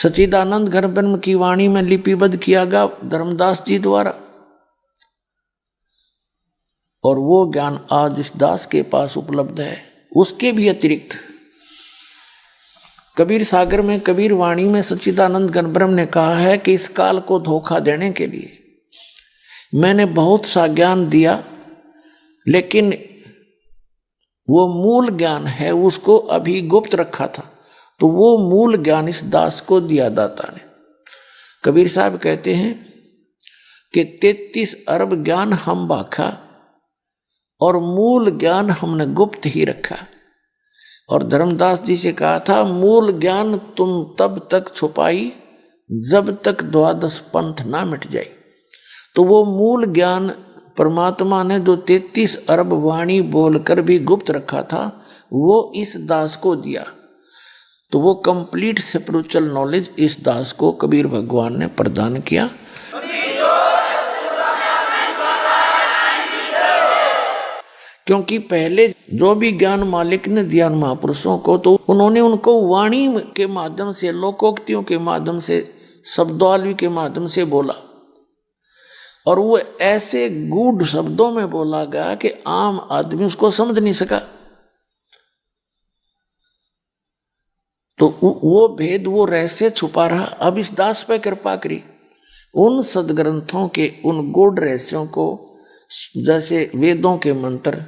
सच्चिदानंद घन ब्रह्म की वाणी में लिपिबद्ध किया गया धर्मदास जी द्वारा, और वो ज्ञान आज इस दास के पास उपलब्ध है। उसके भी अतिरिक्त कबीर सागर में, कबीर वाणी में सच्चिदानंद घन ब्रह्म ने कहा है कि इस काल को धोखा देने के लिए मैंने बहुत सा ज्ञान दिया, लेकिन वो मूल ज्ञान है उसको अभी गुप्त रखा था, तो वो मूल ज्ञान इस दास को दिया दाता ने। कबीर साहब कहते हैं कि 33 अरब ज्ञान हम बाखा और मूल ज्ञान हमने गुप्त ही रखा। और धर्मदास जी से कहा था, मूल ज्ञान तुम तब तक छुपाई जब तक द्वादश पंथ ना मिट जाए। तो वो मूल ज्ञान परमात्मा ने जो 33 अरब वाणी बोलकर भी गुप्त रखा था, वो इस दास को दिया। तो वो कंप्लीट स्पिरिचुअल नॉलेज इस दास को कबीर भगवान ने प्रदान किया। क्योंकि पहले जो भी ज्ञान मालिक ने दिया महापुरुषों को, तो उन्होंने उनको वाणी के माध्यम से, लोकोक्तियों के माध्यम से, शब्दावली के माध्यम से बोला, और वो ऐसे गूढ़ शब्दों में बोला गया कि आम आदमी उसको समझ नहीं सका। तो वो भेद, वो रहस्य छुपा रहा। अब इस दास पे कृपा करी, उन सदग्रंथों के उन गूढ़ रहस्यों को, जैसे वेदों के मंत्र,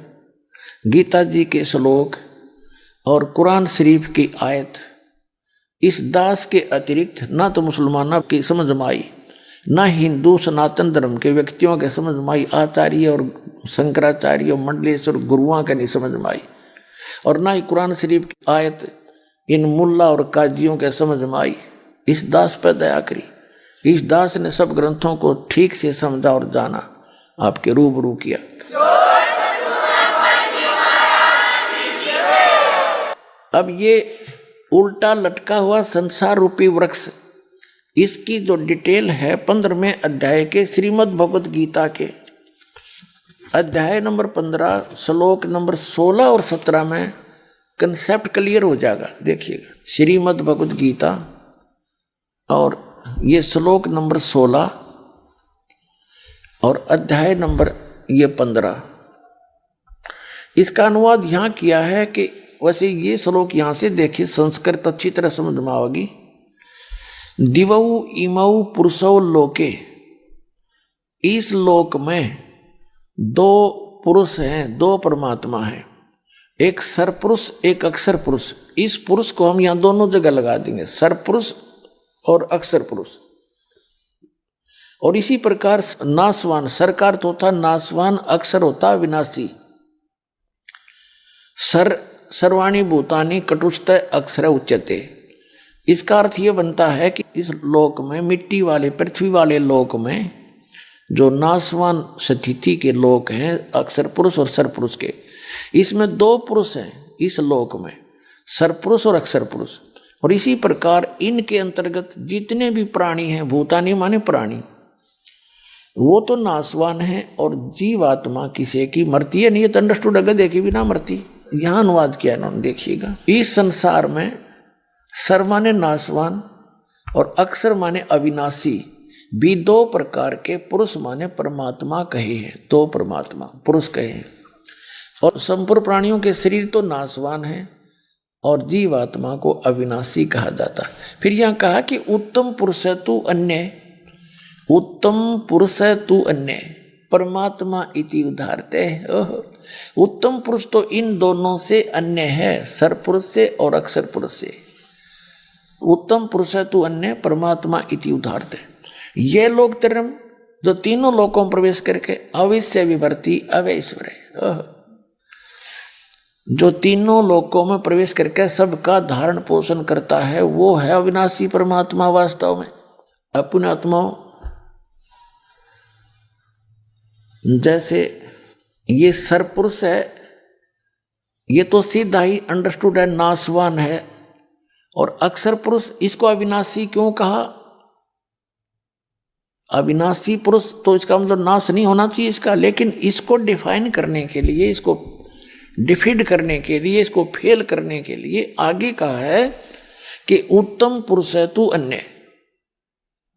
गीता जी के श्लोक और कुरान शरीफ की आयत, इस दास के अतिरिक्त ना तो मुसलमानों की समझ में आई, ना हिंदू सनातन धर्म के व्यक्तियों के समझ में आई, आचार्य और शंकराचार्य और मंडलेश्वर गुरुओं के नहीं समझ में आई, और ना ही कुरान शरीफ की आयत इन मुल्ला और काजियों के समझ में आई। इस दास पर दया करी। इस दास ने सब ग्रंथों को ठीक से समझा और जाना, आपके रूबरू किया। अब ये उल्टा लटका हुआ संसार रूपी वृक्ष, इसकी जो डिटेल है 15वें अध्याय के श्रीमद् भगवत गीता के अध्याय नंबर 15 श्लोक नंबर 16 और 17 में कंसेप्ट क्लियर हो जाएगा। देखिएगा, श्रीमद् भगवत गीता और ये श्लोक नंबर 16 और अध्याय नंबर ये 15, इसका अनुवाद यहाँ किया है कि वैसे ये श्लोक यहाँ से देखिए, संस्कृत अच्छी तरह समझ में आएगी। दिवौ इमौ पुरुषौ लोके, इस लोक में दो पुरुष हैं, दो परमात्मा हैं, एक सरपुरुष एक अक्षर पुरुष। इस पुरुष को हम यहाँ दोनों जगह लगा देंगे, सरपुरुष और अक्षर पुरुष। और इसी प्रकार नासवान, सर का अर्थ होता नासवान, अक्षर होता विनाशी। सर्वाणी भूतानि कटुष्ट अक्षर उच्यते। इसका अर्थ ये बनता है कि इस लोक में, मिट्टी वाले पृथ्वी वाले लोक में, जो नासवान स्थिति के लोक हैं अक्षर पुरुष और सर पुरुष के, इसमें दो पुरुष हैं इस लोक में, सर पुरुष और अक्षर पुरुष। और इसी प्रकार इनके अंतर्गत जितने भी प्राणी हैं, भूतानि माने प्राणी, वो तो नासवान है, और जीवात्मा किसी की मरती है नहीं, ये तो अंडरस्टूड अगर देखी भी ना मरती। यहाँ अनुवाद किया इन्होंने, देखिएगा। इस संसार में सर माने नासवान और अक्षर माने अविनाशी भी दो प्रकार के पुरुष माने परमात्मा कहे हैं, दो परमात्मा पुरुष कहे हैं। और संपूर्ण प्राणियों के शरीर तो नासवान है और जीवात्मा को अविनाशी कहा जाता। फिर यहाँ कहा कि उत्तम पुरुष है तू अन्य, उत्तम पुरुष है तू अन्य परमात्मा इति उदाहरते। उत्तम पुरुष तो इन दोनों से अन्य है, सर पुरुष से और अक्षर पुरुष से। उत्तम पुरुष है तू अन्य परमात्मा इति उदाहरते। ये लोग तरम जो तीनों लोकों में प्रवेश करके अवश्य विवर्ती अवैश्वर है, जो तीनों लोकों में प्रवेश करके सबका धारण पोषण करता है, वो है अविनाशी परमात्मा। वास्तव में अपने आत्माओं, जैसे ये सरपुरुष है, ये तो सीधा ही अंडरस्टूड है, नासवान है। और अक्षर पुरुष, इसको अविनाशी क्यों कहा? अविनाशी पुरुष तो इसका मतलब नाश नहीं होना चाहिए इसका, लेकिन इसको डिफाइन करने के लिए, इसको डिफीड करने के लिए, इसको फेल करने के लिए आगे कहा है कि उत्तम पुरुष है तू अन्य,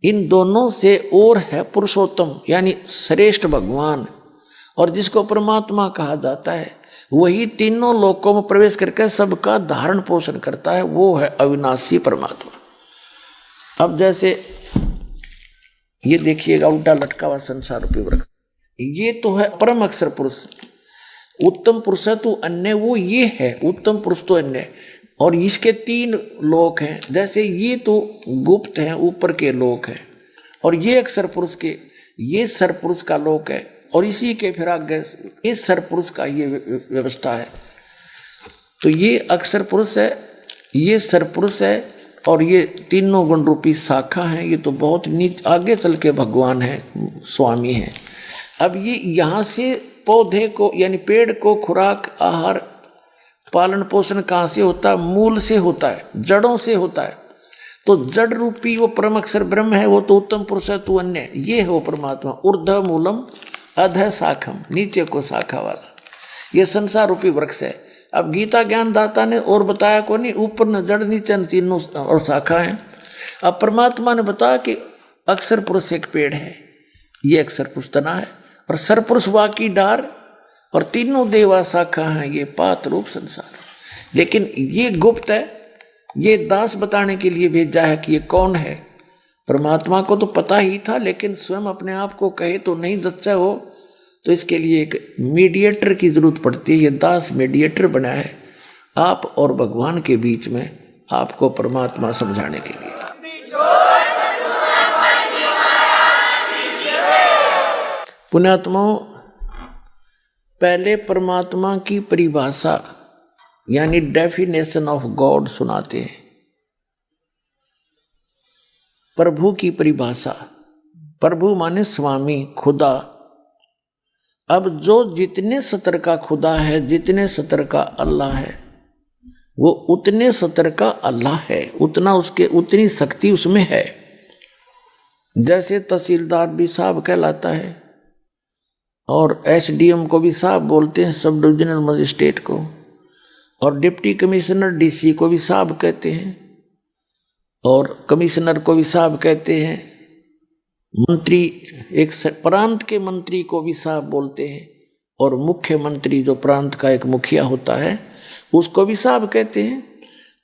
इन दोनों से और है पुरुषोत्तम यानी श्रेष्ठ भगवान, और जिसको परमात्मा कहा जाता है वही तीनों लोकों में प्रवेश करके सबका धारण पोषण करता है, वो है अविनाशी परमात्मा। अब जैसे ये देखिएगा उल्टा लटका हुआ संसार रूपी वृक्ष, ये तो है परम अक्षर पुरुष। उत्तम पुरुष है तो अन्य, वो ये है उत्तम पुरुष तो अन्य, और इसके तीन लोक हैं। जैसे ये तो गुप्त हैं, ऊपर के लोक हैं, और ये अक्षर पुरुष के ये सर पुरुष का लोक है, और इसी के फिर आगे इस सर पुरुष का ये व्यवस्था है। तो ये अक्षर पुरुष है, ये सर पुरुष है, और ये तीनों गुण रूपी शाखा हैं। ये तो बहुत नीच आगे चल के भगवान हैं, स्वामी हैं। अब ये यहाँ से पौधे को यानी पेड़ को खुराक आहार पालन पोषण कहाँ से होता है? मूल से होता है, जड़ों से होता है। तो जड़ रूपी वो परम अक्षर ब्रह्म है, वो तो उत्तम पुरुष है तू अन्य, ये है वो परमात्मा। ऊर्ध्व मूलम अधः शाखम, नीचे को शाखा वाला, ये संसार रूपी वृक्ष है। अब गीता ज्ञान दाता ने और बताया को नहीं, ऊपर न जड़ नीचे न तीनों और शाखा है। अब परमात्मा ने बताया कि अक्षर पुरुष एक पेड़ है, ये अक्षर पुरुष तना है, और सरपुरुष वाकी डार, और तीनों देवा शाखा हैं, ये पात रूप संसार। लेकिन ये गुप्त है, ये दास बताने के लिए भेजा है कि ये कौन है। परमात्मा को तो पता ही था, लेकिन स्वयं अपने आप को कहे तो नहीं जच्चा हो, तो इसके लिए एक मीडिएटर की जरूरत पड़ती है। ये दास मीडिएटर बना है आप और भगवान के बीच में, आपको परमात्मा समझाने के लिए। पुण्यात्माओं, पहले परमात्मा की परिभाषा यानी डेफिनेशन ऑफ गॉड सुनाते हैं। प्रभु की परिभाषा, प्रभु माने स्वामी, खुदा। अब जो जितने सतर का खुदा है, जितने सतर का अल्लाह है, वो उतने सतर का अल्लाह है, उतना उसके उतनी शक्ति उसमें है। जैसे तहसीलदार भी साहब कहलाता है, और एसडीएम को भी साहब बोलते हैं, सब डिविजनल मजिस्ट्रेट को, और डिप्टी कमिश्नर डीसी को भी साहब कहते हैं, और कमिश्नर को भी साहब कहते हैं। मंत्री, एक प्रांत के मंत्री को भी साहब बोलते हैं, और मुख्यमंत्री जो प्रांत का एक मुखिया होता है उसको भी साहब कहते हैं,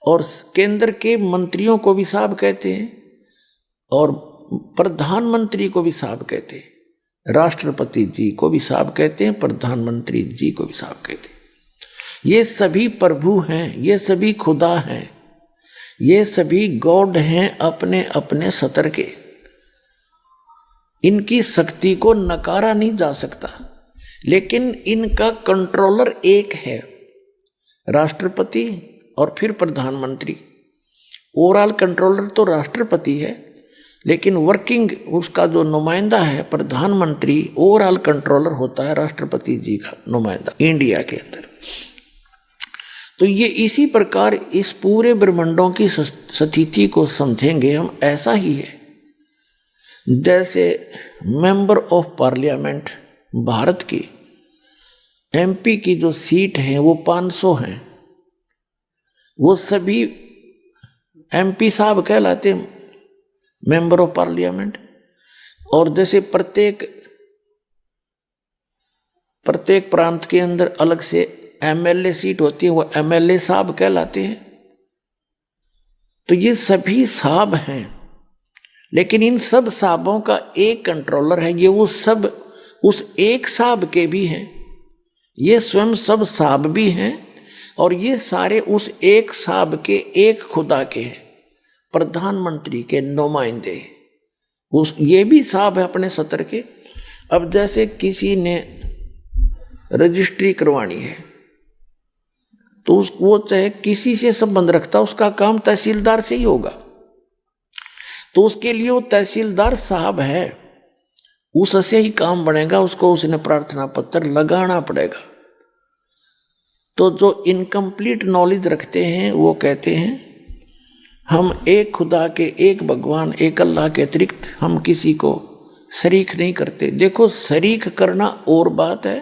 और केंद्र के मंत्रियों को भी साहब कहते हैं, और प्रधानमंत्री को भी साहब कहते हैं, राष्ट्रपति जी को भी साहब कहते हैं, प्रधानमंत्री जी को भी साहब कहते हैं। ये सभी प्रभु हैं, ये सभी खुदा हैं, ये सभी गॉड हैं अपने अपने सतर के। इनकी शक्ति को नकारा नहीं जा सकता, लेकिन इनका कंट्रोलर एक है, राष्ट्रपति और फिर प्रधानमंत्री। ओवरऑल कंट्रोलर तो राष्ट्रपति है, लेकिन वर्किंग उसका जो नुमाइंदा है प्रधानमंत्री, ओवरऑल कंट्रोलर होता है राष्ट्रपति जी का नुमाइंदा इंडिया के अंदर। तो ये इसी प्रकार इस पूरे ब्रह्मांडों की स्थिति को समझेंगे हम, ऐसा ही है जैसे मेंबर ऑफ पार्लियामेंट भारत की एमपी की जो सीट हैं वो 500 हैं, वो सभी एमपी साहब कहलाते हैं, मेंबर ऑफ पार्लियामेंट। और जैसे प्रत्येक प्रांत के अंदर अलग से एमएलए सीट होती है, वो एमएलए साहब कहलाते हैं। तो ये सभी साहब हैं, लेकिन इन सब साहबों का एक कंट्रोलर है, ये वो सब उस एक साहब के भी हैं, ये स्वयं सब साहब भी हैं, और ये सारे उस एक साहब के एक खुदा के हैं, प्रधानमंत्री के नुमाइंदे। उस ये भी साहब है अपने सतर के। अब जैसे किसी ने रजिस्ट्री करवानी है, तो वो चाहे किसी से संबंध रखता, उसका काम तहसीलदार से ही होगा, तो उसके लिए वो तहसीलदार साहब है, उससे ही काम बनेगा, उसको उसने प्रार्थना पत्र लगाना पड़ेगा। तो जो इनकम्प्लीट नॉलेज रखते हैं वो कहते हैं हम एक खुदा के, एक भगवान, एक अल्लाह के अतिरिक्त हम किसी को शरीक नहीं करते। देखो, शरीक करना और बात है,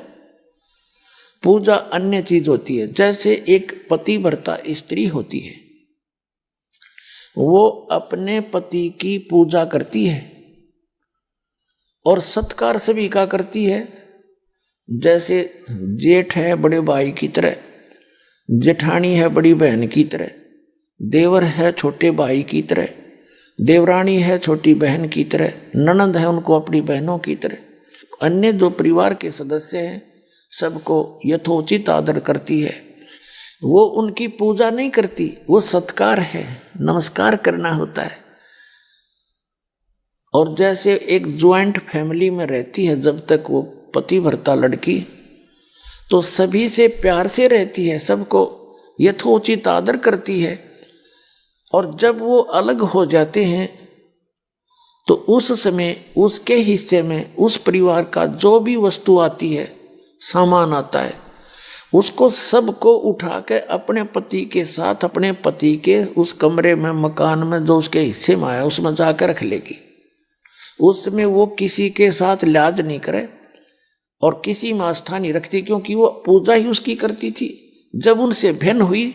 पूजा अन्य चीज होती है। जैसे एक पतिव्रता स्त्री होती है, वो अपने पति की पूजा करती है और सत्कार सभी का करती है। जैसे जेठ है बड़े भाई की तरह, जेठानी है बड़ी बहन की तरह, देवर है छोटे भाई की तरह, देवरानी है छोटी बहन की तरह, ननंद है उनको अपनी बहनों की तरह। अन्य जो परिवार के सदस्य हैं सबको यथोचित आदर करती है। वो उनकी पूजा नहीं करती, वो सत्कार है, नमस्कार करना होता है। और जैसे एक ज्वाइंट फैमिली में रहती है जब तक वो पतिव्रता लड़की, तो सभी से प्यार से रहती है, सबको यथोचित आदर करती है। और जब वो अलग हो जाते हैं तो उस समय उसके हिस्से में उस परिवार का जो भी वस्तु आती है, सामान आता है, उसको सबको उठा के अपने पति के साथ अपने पति के उस कमरे में, मकान में जो उसके हिस्से में आया उसमें जाकर रख लेगी। उसमें वो किसी के साथ लाज नहीं करे और किसी में आस्था नहीं रखती, क्योंकि वो पूजा ही उसकी करती थी। जब उनसे भिन्न हुई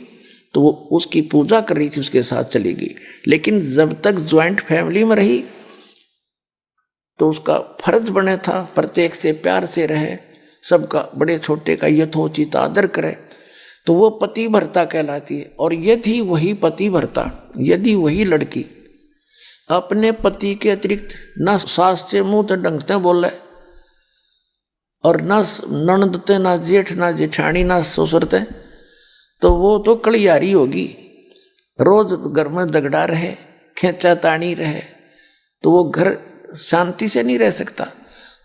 तो वो उसकी पूजा कर रही थी, उसके साथ चली गई। लेकिन जब तक ज्वाइंट फैमिली में रही तो उसका फर्ज बने था प्रत्येक से प्यार से रहे, सबका बड़े छोटे का यथोचित आदर करे, तो वो पतिव्रता कहलाती है। और यदि वही पतिव्रता, यदि वही लड़की अपने पति के अतिरिक्त न सास से मुंह तो डंगते बोले और न ननदते, ना जेठ, ना जेठानी, ना ससुरते, तो वो तो कलियारी होगी, रोज घर में दगड़ा रहे, खेचा तानी रहे, तो वो घर शांति से नहीं रह सकता।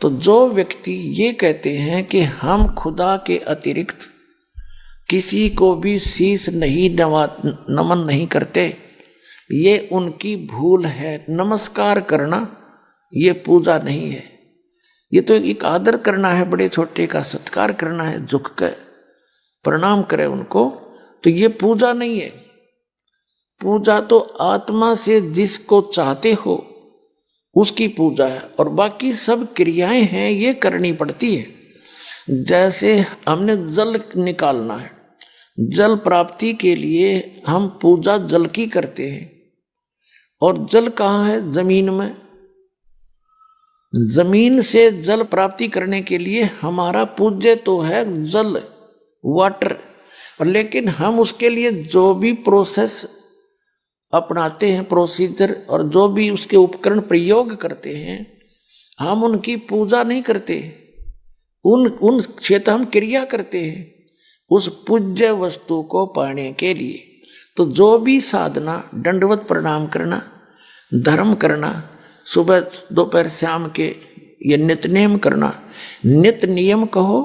तो जो व्यक्ति ये कहते हैं कि हम खुदा के अतिरिक्त किसी को भी शीश नहीं नमन नहीं करते, ये उनकी भूल है। नमस्कार करना ये पूजा नहीं है, ये तो एक आदर करना है, बड़े छोटे का सत्कार करना है, झुक कर प्रणाम करे उनको, तो ये पूजा नहीं है। पूजा तो आत्मा से जिसको चाहते हो उसकी पूजा है, और बाकी सब क्रियाएं हैं ये करनी पड़ती है। जैसे हमने जल निकालना है, जल प्राप्ति के लिए हम पूजा जल की करते हैं, और जल कहाँ है? जमीन में। जमीन से जल प्राप्ति करने के लिए हमारा पूज्य तो है जल, वाटर, और लेकिन हम उसके लिए जो भी प्रोसेस अपनाते हैं, प्रोसीजर, और जो भी उसके उपकरण प्रयोग करते हैं, हम उनकी पूजा नहीं करते, उन क्षेत्र हम क्रिया करते हैं उस पूज्य वस्तु को पाने के लिए। तो जो भी साधना, दंडवत प्रणाम करना, धर्म करना, सुबह दोपहर शाम के ये नित्यनेम करना, नित्य नियम कहो,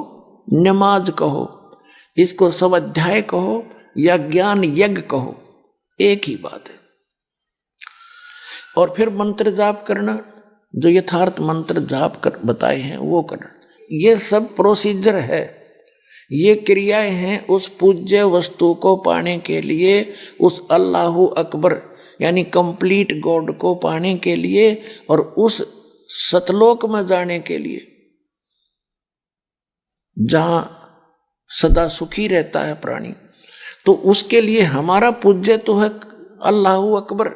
नमाज कहो, इसको स्वाध्याय कहो या ज्ञान यज्ञ कहो, एक ही बात है। और फिर मंत्र जाप करना, जो यथार्थ मंत्र जाप कर बताए हैं वो करना, ये सब प्रोसीजर है, ये क्रियाएं हैं उस पूज्य वस्तु को पाने के लिए, उस अल्लाहु अकबर यानी कंप्लीट गॉड को पाने के लिए, और उस सतलोक में जाने के लिए जहां सदा सुखी रहता है प्राणी। तो उसके लिए हमारा पूज्य तो है अल्लाहु अकबर,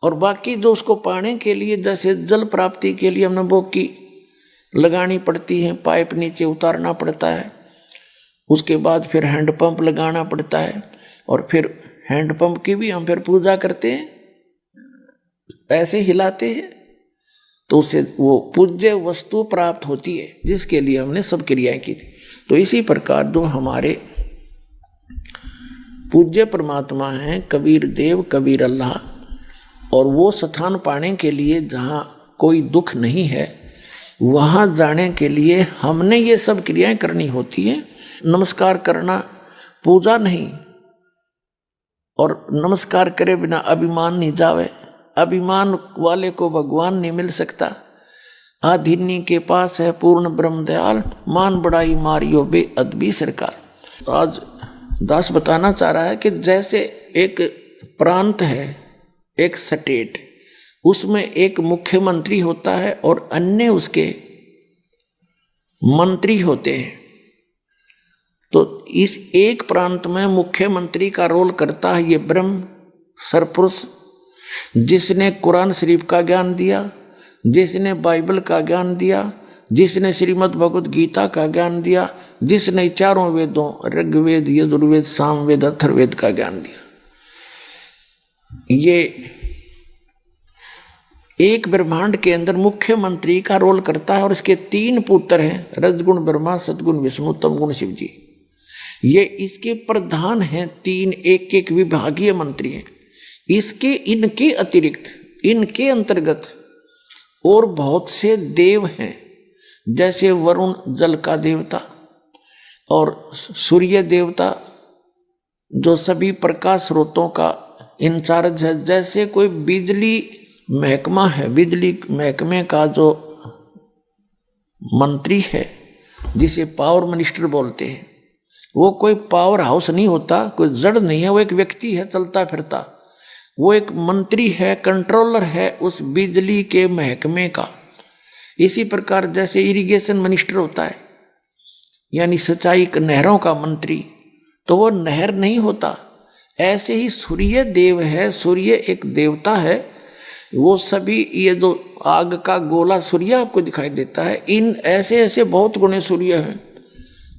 और बाकी जो उसको पाने के लिए, जैसे जल प्राप्ति के लिए हमने बोकी लगानी पड़ती है, पाइप नीचे उतारना पड़ता है, उसके बाद फिर हैंडपंप लगाना पड़ता है, और फिर हैंडपंप की भी हम फिर पूजा करते हैं, ऐसे हिलाते हैं, तो उससे वो पूज्य वस्तु प्राप्त होती है जिसके लिए हमने सब क्रियाएं की थी। तो इसी प्रकार जो हमारे पूज्य परमात्मा हैं, कबीर देव, कबीर अल्लाह, और वो स्थान पाने के लिए जहाँ कोई दुख नहीं है, वहाँ जाने के लिए हमने ये सब क्रियाएं करनी होती हैं। नमस्कार करना पूजा नहीं, और नमस्कार करे बिना अभिमान नहीं जावे, अभिमान वाले को भगवान नहीं मिल सकता। आधिनी के पास है पूर्ण ब्रह्म दयाल, मान बड़ाई मारियो बे अदबी सरकार। तो आज दास बताना चाह रहा है कि जैसे एक प्रांत है, एक स्टेट, उसमें एक मुख्यमंत्री होता है और अन्य उसके मंत्री होते हैं। तो इस एक प्रांत में मुख्यमंत्री का रोल करता है ये ब्रह्म सरपुरुष, जिसने कुरान शरीफ का ज्ञान दिया, जिसने बाइबल का ज्ञान दिया, जिसने श्रीमद् भगवत गीता का ज्ञान दिया, जिसने चारों वेदों ऋग्वेद, यजुर्वेद, सामवेद, अथर्ववेद का ज्ञान दिया। ये एक ब्रह्मांड के अंदर मुख्यमंत्री का रोल करता है और इसके 3 पुत्र हैं, रजगुण ब्रह्मा, सदगुण विष्णु, तमगुण शिव जी। ये इसके प्रधान हैं, 3 एक विभागीय मंत्री हैं। इनके अतिरिक्त, इनके अंतर्गत और बहुत से देव हैं, जैसे वरुण जल का देवता और सूर्य देवता जो सभी प्रकाश स्रोतों का इंचार्ज है। जैसे कोई बिजली महकमा है, बिजली महकमे का जो मंत्री है जिसे पावर मिनिस्टर बोलते हैं, वो कोई पावर हाउस नहीं होता, कोई जड़ नहीं है, वो एक व्यक्ति है चलता फिरता। वो एक मंत्री है, कंट्रोलर है उस बिजली के महकमे का। इसी प्रकार जैसे इरिगेशन मिनिस्टर होता है, यानी सिंचाई नहरों का मंत्री, तो वो नहर नहीं होता। ऐसे ही सूर्य देव है, सूर्य एक देवता है। वो सभी, ये जो आग का गोला सूर्य आपको दिखाई देता है, इन ऐसे ऐसे बहुत गुणे सूर्य हैं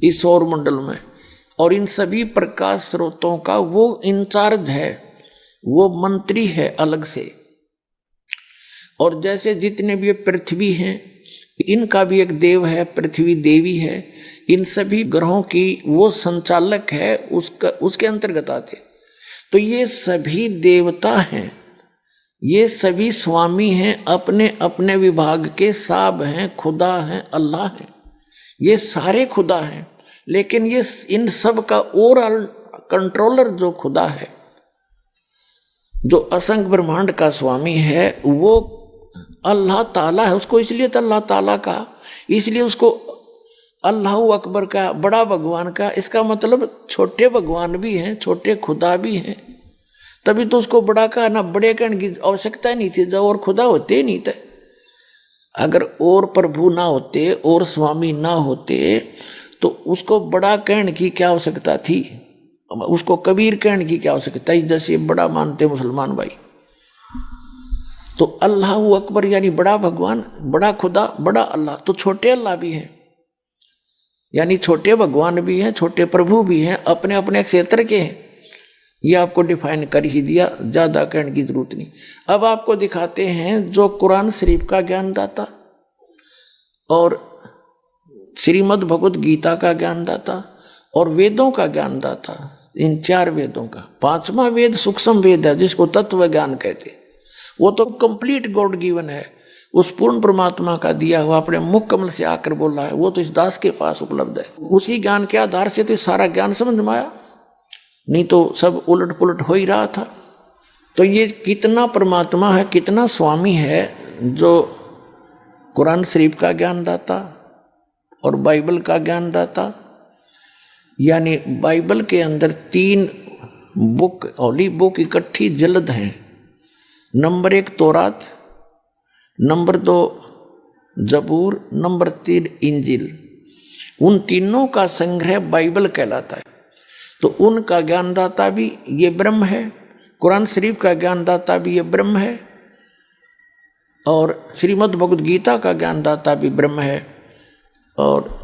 इस सौर मंडल में, और इन सभी प्रकाश स्रोतों का वो इंचार्ज है, वो मंत्री है अलग से। और जैसे जितने भी पृथ्वी हैं, इनका भी एक देव है, पृथ्वी देवी है। इन सभी ग्रहों की वो संचालक है, उसके अंतर्गत आते। तो ये सभी देवता हैं, ये सभी स्वामी हैं, अपने अपने विभाग के साब हैं, खुदा हैं, अल्लाह हैं। ये सारे खुदा हैं, लेकिन ये इन सब का ओवरऑल कंट्रोलर जो खुदा है, जो असंख्य ब्रह्मांड का स्वामी है, वो अल्लाह ताला है। उसको इसलिए तो अल्लाह ताला का, इसलिए उसको अल्लाह अकबर का, बड़ा भगवान का। इसका मतलब छोटे भगवान भी हैं, छोटे खुदा भी हैं, तभी तो उसको बड़ा कहा ना। बड़े कहने की आवश्यकता नहीं थी जब और खुदा होते ही नहीं थे। अगर और प्रभु ना होते और स्वामी ना होते तो उसको बड़ा कहने की क्या आवश्यकता थी, उसको कबीर कहने की क्या आवश्यकता है, जैसे बड़ा मानते मुसलमान भाई। तो अल्लाह अकबर यानी बड़ा भगवान, बड़ा खुदा, बड़ा अल्लाह। तो छोटे अल्लाह भी हैं, यानी छोटे भगवान भी हैं, छोटे प्रभु भी हैं, अपने अपने क्षेत्र के हैं। ये आपको डिफाइन कर ही दिया, ज़्यादा कहने की जरूरत नहीं। अब आपको दिखाते हैं जो कुरान शरीफ का ज्ञानदाता और श्रीमद् भगवत गीता का ज्ञानदाता और वेदों का ज्ञानदाता, इन 4 वेदों का 5वां वेद सूक्ष्म वेद है, जिसको तत्व ज्ञान कहते। वो तो कंप्लीट गॉड गिवन है, उस पूर्ण परमात्मा का दिया हुआ, अपने मुख कमल से आकर बोला है। वो तो इस दास के पास उपलब्ध है। उसी ज्ञान के आधार से तो सारा ज्ञान समझ में आया, नहीं तो सब उलट पुलट हो ही रहा था। तो ये कितना परमात्मा है, कितना स्वामी है, जो कुरान शरीफ का ज्ञानदाता और बाइबल का ज्ञानदाता। यानी बाइबल के अंदर 3 बुक, होली बुक इकट्ठी जल्द हैं। नंबर 1 तौरात, नंबर 2 जबूर, नंबर 3 इंजिल। उन तीनों का संग्रह बाइबल कहलाता है। तो उनका ज्ञानदाता भी ये ब्रह्म है, कुरान शरीफ का ज्ञानदाता भी ये ब्रह्म है, और श्रीमद् भगवद गीता का ज्ञानदाता भी ब्रह्म है, और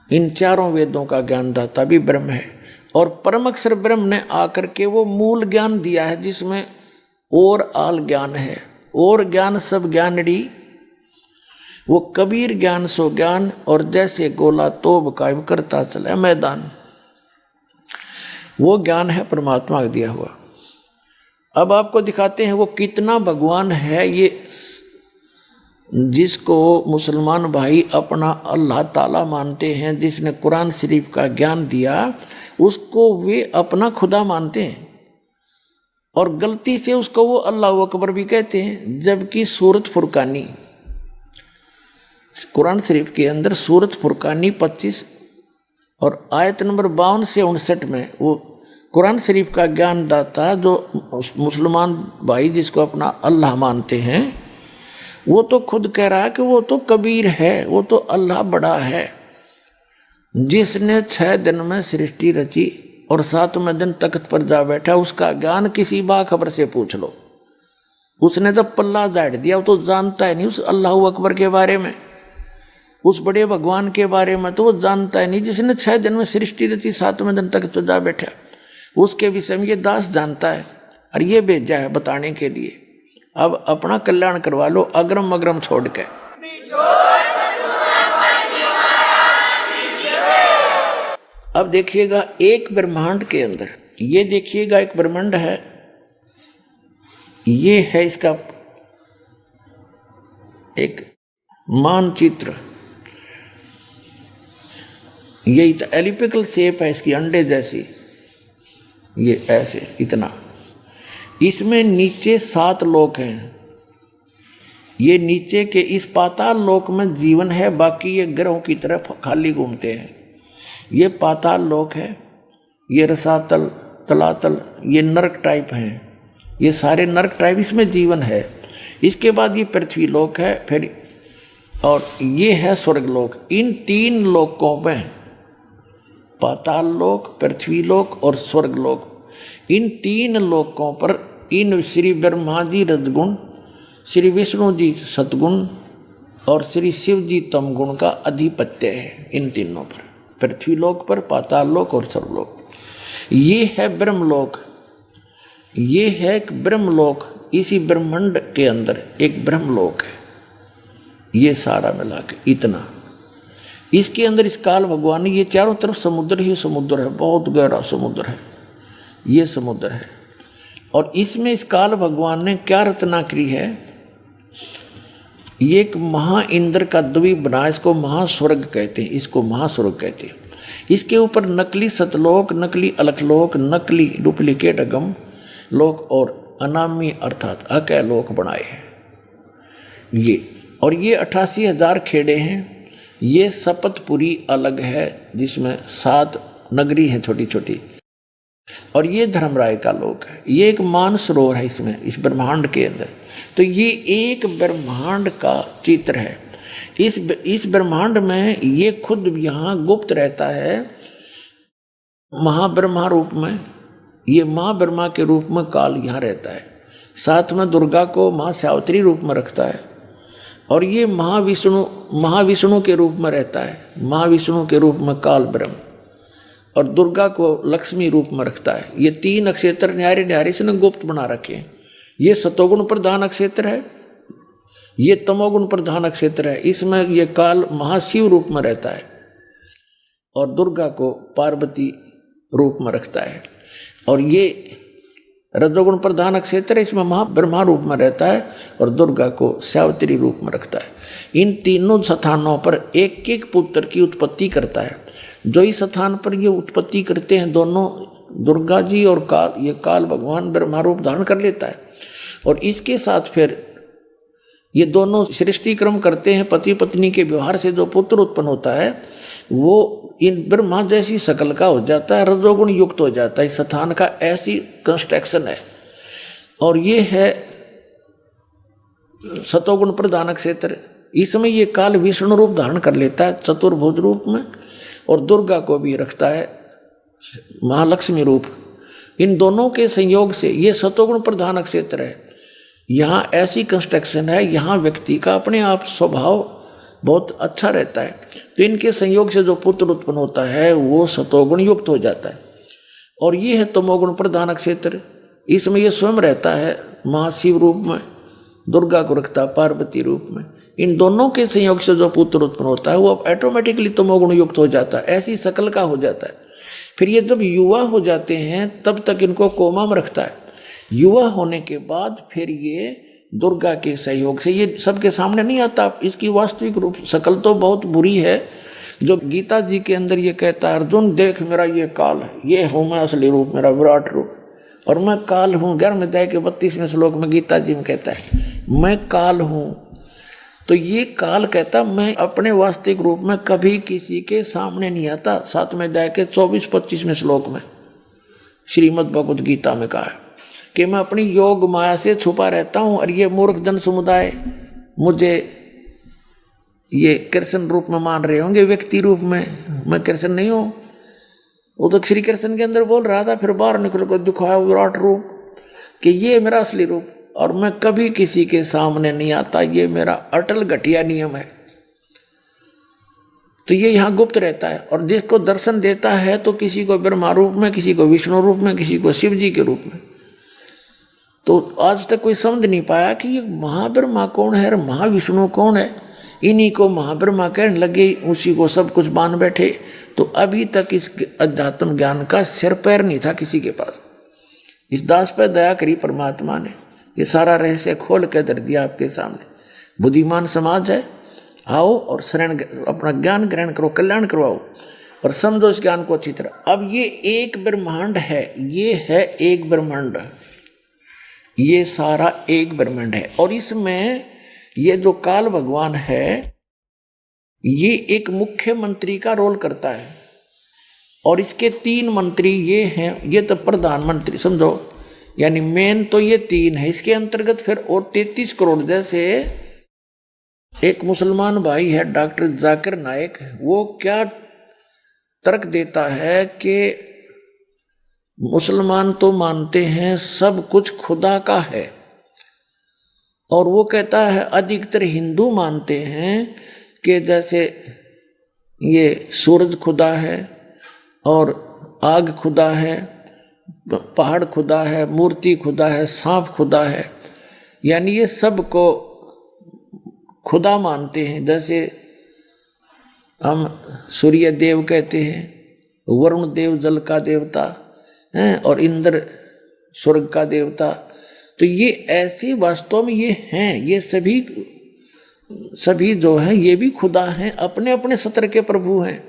इन 4 वेदों का ज्ञानदाता भी ब्रह्म है। और परम अक्षर ब्रह्म ने आकर के वो मूल ज्ञान दिया है, जिसमें और आल ज्ञान है। और ज्ञान सब ज्ञानड़ी, वो कबीर ज्ञान सो ज्ञान, और जैसे गोला तोब कायम करता चला मैदान। वो ज्ञान है परमात्मा का दिया हुआ। अब आपको दिखाते हैं वो कितना भगवान है। ये जिसको मुसलमान भाई अपना अल्लाह ताला मानते हैं, जिसने कुरान शरीफ का ज्ञान दिया, उसको वे अपना खुदा मानते हैं, और गलती से उसको वो अल्लाह अकबर भी कहते हैं। जबकि सूरत फुरकानी, कुरान शरीफ के अंदर सूरत फुरकानी 25 और आयत नंबर 52 से 59 में वो कुरान शरीफ का ज्ञानदाता, जो मुसलमान भाई जिसको अपना अल्लाह मानते हैं, वो तो खुद कह रहा है कि वो तो कबीर है, वो तो अल्लाह बड़ा है, जिसने 6 दिन में सृष्टि रची और 7वें दिन तख्त पर जा बैठा। उसका ज्ञान किसी बाखबर से पूछ लो, उसने जब पल्ला झाड़ दिया तो जानता है नहीं उस अल्लाह अकबर के बारे में, उस बड़े भगवान के बारे में तो वो जानता है नहीं, जिसने 6 दिन में सृष्टि रची 7वें दिन तक तो जा बैठा, उसके विषय में ये दास जानता है और ये भेजा है बताने के लिए। अब अपना कल्याण करवा लो अग्रम अग्रम छोड़ के। अब देखिएगा एक ब्रह्मांड के अंदर, ये देखिएगा एक ब्रह्मांड है, ये है इसका एक मानचित्र, ये एलिपिकल शेप है इसकी, अंडे जैसी, ये ऐसे इतना। इसमें नीचे 7 लोक हैं, ये नीचे के इस पाताल लोक में जीवन है, बाकी ये ग्रहों की तरफ खाली घूमते हैं। ये पाताल लोक है, ये रसातल, तलातल, ये नरक टाइप हैं, ये सारे नरक टाइप, इसमें जीवन है। इसके बाद ये पृथ्वी लोक है, फिर और ये है स्वर्ग लोक। इन 3 लोकों में, पाताल लोक, पृथ्वी लोक और स्वर्ग लोक, इन 3 लोकों पर इन श्री ब्रह्मा जी रजगुण, श्री विष्णु जी सतगुण और श्री शिव जी तमगुण का अधिपत्य है। इन तीनों पर, पृथ्वी लोक पर, पाताल लोक और स्वर्गलोक। ये है ब्रह्मलोक, ये है एक ब्रह्मलोक, इसी ब्रह्मांड के अंदर एक ब्रह्मलोक है। ये सारा मिला के इतना, इसके अंदर इस काल भगवान ने, ये चारों तरफ समुद्र ही समुद्र है, बहुत गहरा समुद्र है, ये समुद्र है। और इसमें इस काल भगवान ने क्या रचना की है, ये एक महा इंद्र का द्वीप बना, इसको महास्वर्ग कहते हैं, इसको महास्वर्ग कहते हैं। इसके ऊपर नकली सतलोक, नकली अलखलोक, नकली डुप्लीकेट अगम लोक और अनामी अर्थात अकय लोक बनाए हैं ये। और ये 88,000 खेड़े हैं। ये सपतपुरी अलग है जिसमें 7 नगरी है छोटी छोटी, और ये धर्मराय का लोक है। ये एक मानसरोवर है इसमें, इस ब्रह्मांड के अंदर। तो ये एक ब्रह्मांड का चित्र है। इस ब्रह्मांड में ये खुद यहाँ गुप्त रहता है महाब्रह्मा रूप में। ये माँ ब्रह्मा के रूप में काल यहाँ रहता है, साथ में दुर्गा को माँ सावित्री रूप में रखता है, और ये महाविष्णु के रूप में रहता है, महाविष्णु के रूप में काल ब्रह्म, और दुर्गा को लक्ष्मी रूप में रखता है। ये 3 नक्षत्र न्यारे न्यारे से गुप्त बना रखे हैं। ये सतोगुण प्रधान नक्षत्र है, ये तमोगुण प्रधान नक्षत्र है। इसमें ये काल महाशिव रूप में रहता है और दुर्गा को पार्वती रूप में रखता है, और ये रजोगुण प्रधान नक्षत्र है, इसमें महाब्रह्मा रूप में रहता है और दुर्गा को सावित्री रूप में रखता है। इन तीनों स्थानों पर एक एक पुत्र की उत्पत्ति करता है। जो इस स्थान पर ये उत्पत्ति करते हैं दोनों, दुर्गा जी और काल, ये काल भगवान ब्रह्मा रूप धारण कर लेता है। और इसके साथ फिर ये दोनों सृष्टि क्रम करते हैं। पति पत्नी के व्यवहार से जो पुत्र उत्पन्न होता है वो इन ब्रह्मा जैसी शकल का हो जाता है, रजोगुण युक्त हो जाता है। इस स्थान का ऐसी कंस्ट्रक्शन है। और ये है सतोगुण प्रधान क्षेत्र। इसमें ये काल विष्णु रूप धारण कर लेता है चतुर्भुज रूप में, और दुर्गा को भी रखता है महालक्ष्मी रूप। इन दोनों के संयोग से ये सतोगुण प्रधान क्षेत्र है। यहाँ ऐसी कंस्ट्रक्शन है, यहाँ व्यक्ति का अपने आप स्वभाव बहुत अच्छा रहता है। तो इनके संयोग से जो पुत्र उत्पन्न होता है वो सतोगुण युक्त हो जाता है। और ये है तमोगुण प्रधान क्षेत्र। इसमें ये स्वयं रहता है महाशिव रूप में, दुर्गा को रखता है पार्वती रूप में। इन दोनों के संयोग से जो पुत्र उत्पन्न होता है वो अब ऑटोमेटिकली तमोगुण युक्त हो जाता है, ऐसी शकल का हो जाता है। फिर ये जब युवा हो जाते हैं तब तक इनको कोमा में रखता है। युवा होने के बाद फिर ये दुर्गा के सहयोग से, ये सबके सामने नहीं आता, इसकी वास्तविक रूप शकल तो बहुत बुरी है। जो गीता जी के अंदर ये कहता है, अर्जुन देख मेरा ये काल है, ये हूँ मैं असली रूप, मेरा विराट रूप, और मैं काल हूँ। 11वें अध्याय के 32वें श्लोक में गीता जी में कहता है मैं काल हूँ। तो ये काल कहता मैं अपने वास्तविक रूप में कभी किसी के सामने नहीं आता। 7वें अध्याय के 24-25वें श्लोक में श्रीमद् भगवद गीता में कहा है कि मैं अपनी योग माया से छुपा रहता हूँ, और ये मूर्ख जन समुदाय मुझे ये कृष्ण रूप में मान रहे होंगे, व्यक्ति रूप में। मैं कृष्ण नहीं हूँ। वो तो श्री कृष्ण के अंदर बोल रहा था, फिर बाहर निकल कर दिखाया विराट रूप कि ये मेरा असली रूप। और मैं कभी किसी के सामने नहीं आता, ये मेरा अटल घटिया नियम है। तो ये यहाँ गुप्त रहता है, और जिसको दर्शन देता है तो किसी को ब्रह्मा रूप में, किसी को विष्णु रूप में, किसी को शिव जी के रूप में। तो आज तक कोई समझ नहीं पाया कि ये महाब्रह्मा कौन है और महाविष्णु कौन है। इन्हीं को महाब्रह्मा कहने लगे, उसी को सब कुछ मान बैठे। तो अभी तक इस अध्यात्म ज्ञान का सिर पैर नहीं था किसी के पास। इस दास पर दया करी परमात्मा ने, ये सारा रहस्य खोल कर धर दिया आपके सामने। बुद्धिमान समाज है, आओ और शरण अपना ज्ञान ग्रहण करो, कल्याण करवाओ और समझो इस ज्ञान को अच्छी तरह। अब ये एक ब्रह्मांड है, ये है एक ब्रह्मांड, ये सारा एक ब्रह्मांड है। और इसमें ये जो काल भगवान है, ये एक मुख्यमंत्री का रोल करता है, और इसके 3 मंत्री ये हैं। ये तो प्रधानमंत्री समझो, यानी मेन तो ये 3 है। इसके अंतर्गत फिर और 33 करोड़, जैसे एक मुसलमान भाई है डॉक्टर जाकिर नाइक, वो क्या तर्क देता है कि मुसलमान तो मानते हैं सब कुछ खुदा का है, और वो कहता है अधिकतर हिंदू मानते हैं कि जैसे ये सूरज खुदा है और आग खुदा है, पहाड़ खुदा है, मूर्ति खुदा है, सांप खुदा है, यानी ये सब को खुदा मानते हैं। जैसे हम सूर्य देव कहते हैं, वरुण देव जल का देवता हैं, और इंद्र स्वर्ग का देवता। तो ये ऐसे वास्तव में ये हैं, ये सभी जो हैं ये भी खुदा हैं, अपने अपने सत्र के प्रभु हैं,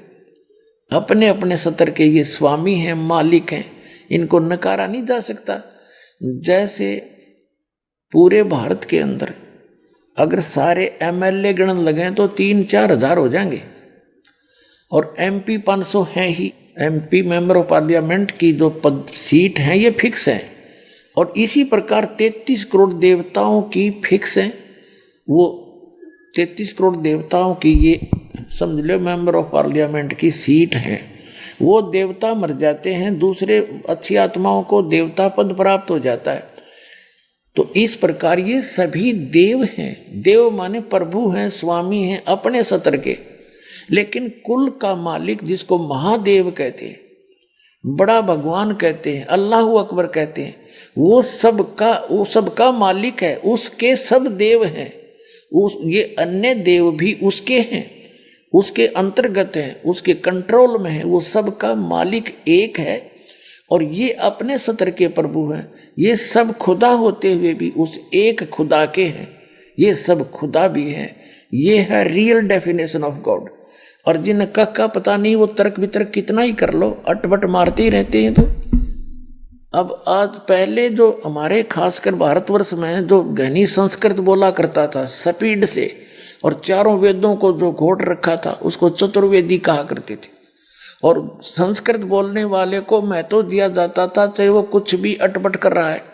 अपने अपने सत्र के ये स्वामी हैं, मालिक हैं, इनको नकारा नहीं जा सकता। जैसे पूरे भारत के अंदर अगर सारे एमएलए गणन लगें तो 3-4 हज़ार हो जाएंगे, और एमपी 500 हैं ही। एमपी मेंबर ऑफ पार्लियामेंट की जो पद सीट हैं ये फिक्स हैं, और इसी प्रकार 33 करोड़ देवताओं की फिक्स हैं। वो 33 करोड़ देवताओं की ये समझ लो मेंबर ऑफ पार्लियामेंट की सीट है। वो देवता मर जाते हैं, दूसरे अच्छी आत्माओं को देवता पद प्राप्त हो जाता है। तो इस प्रकार ये सभी देव हैं। देव माने प्रभु हैं, स्वामी हैं अपने सत्र के। लेकिन कुल का मालिक जिसको महादेव कहते हैं, बड़ा भगवान कहते हैं, अल्लाह अकबर कहते हैं, वो सबका मालिक है, उसके सब देव हैं। ये अन्य देव भी उसके हैं, उसके अंतर्गत हैं, उसके कंट्रोल में है। वो सबका मालिक एक है, और ये अपने सत्र के प्रभु हैं। ये सब खुदा होते हुए भी उस एक खुदा के हैं। ये सब खुदा भी हैं। ये है रियल डेफिनेशन ऑफ गॉड। और जिन का पता नहीं, वो तर्क वितर्क कितना ही कर लो, अटबट मारते ही रहते हैं। तो अब आज पहले जो हमारे खासकर भारतवर्ष में जो गहनी संस्कृत बोला करता था स्पीड से, और 4 वेदों को जो घोट रखा था उसको चतुर्वेदी कहा करते थे, और संस्कृत बोलने वाले को महत्व दिया जाता था, चाहे वो कुछ भी अटपट कर रहा है,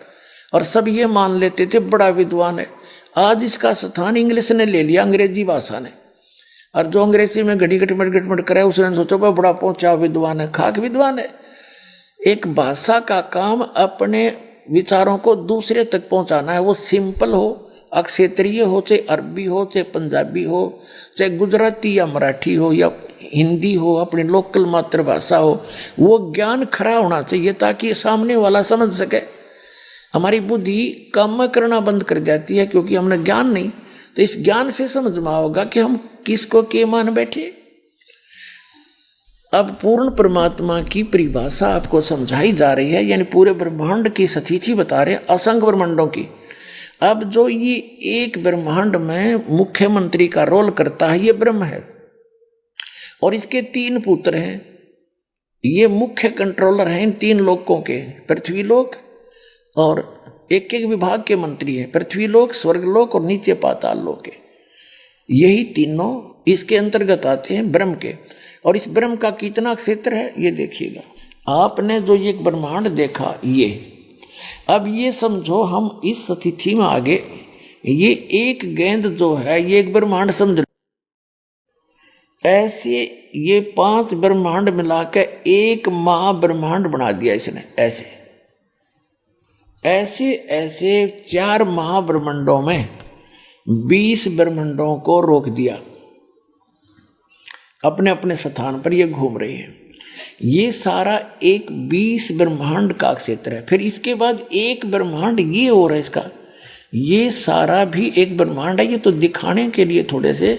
और सब ये मान लेते थे बड़ा विद्वान है। आज इसका स्थान इंग्लिश ने ले लिया, अंग्रेजी भाषा ने, और जो अंग्रेजी में घड़ी गटमट करे उसने सोचो भाई बड़ा पहुंचा विद्वान है, खाक विद्वान है। एक भाषा का काम अपने विचारों को दूसरे तक पहुंचाना है। वो सिंपल हो, अक्षेत्रीय हो, चाहे अरबी हो, चाहे पंजाबी हो, चाहे गुजराती या मराठी हो या हिंदी हो, अपनी लोकल मातृभाषा हो, वो ज्ञान खरा होना चाहिए ताकि सामने वाला समझ सके। हमारी बुद्धि काम करना बंद कर जाती है क्योंकि हमने ज्ञान नहीं। तो इस ज्ञान से समझ में होगा कि हम किसको के मान बैठे। अब पूर्ण परमात्मा की परिभाषा आपको समझाई जा रही है, यानी पूरे ब्रह्मांड की सतीथि बता रहे हैं, असंख्य ब्रह्मांडों की। अब जो ये एक ब्रह्मांड में मुख्यमंत्री का रोल करता है ये ब्रह्म है, और इसके 3 पुत्र हैं। ये मुख्य कंट्रोलर हैं इन 3 लोकों के, पृथ्वी लोक, और एक विभाग के मंत्री हैं, पृथ्वी लोक, स्वर्गलोक और नीचे पाताल लोक के। यही तीनों इसके अंतर्गत आते हैं ब्रह्म के। और इस ब्रह्म का कितना क्षेत्र है ये देखिएगा। आपने जो ये ब्रह्मांड देखा, ये अब ये समझो हम इस स्थिति में आगे, ये एक गेंद जो है ये एक ब्रह्मांड समझ, ऐसे ये 5 ब्रह्मांड मिलाकर एक महाब्रह्मांड बना दिया इसने। ऐसे ऐसे 4 महाब्रह्मांडों में 20 ब्रह्मांडों को रोक दिया, अपने अपने स्थान पर ये घूम रहे हैं। ये सारा एक 20 ब्रह्मांड का क्षेत्र है। फिर इसके बाद एक ब्रह्मांड ये हो रहा है इसका, ये सारा भी एक ब्रह्मांड है। ये तो दिखाने के लिए थोड़े से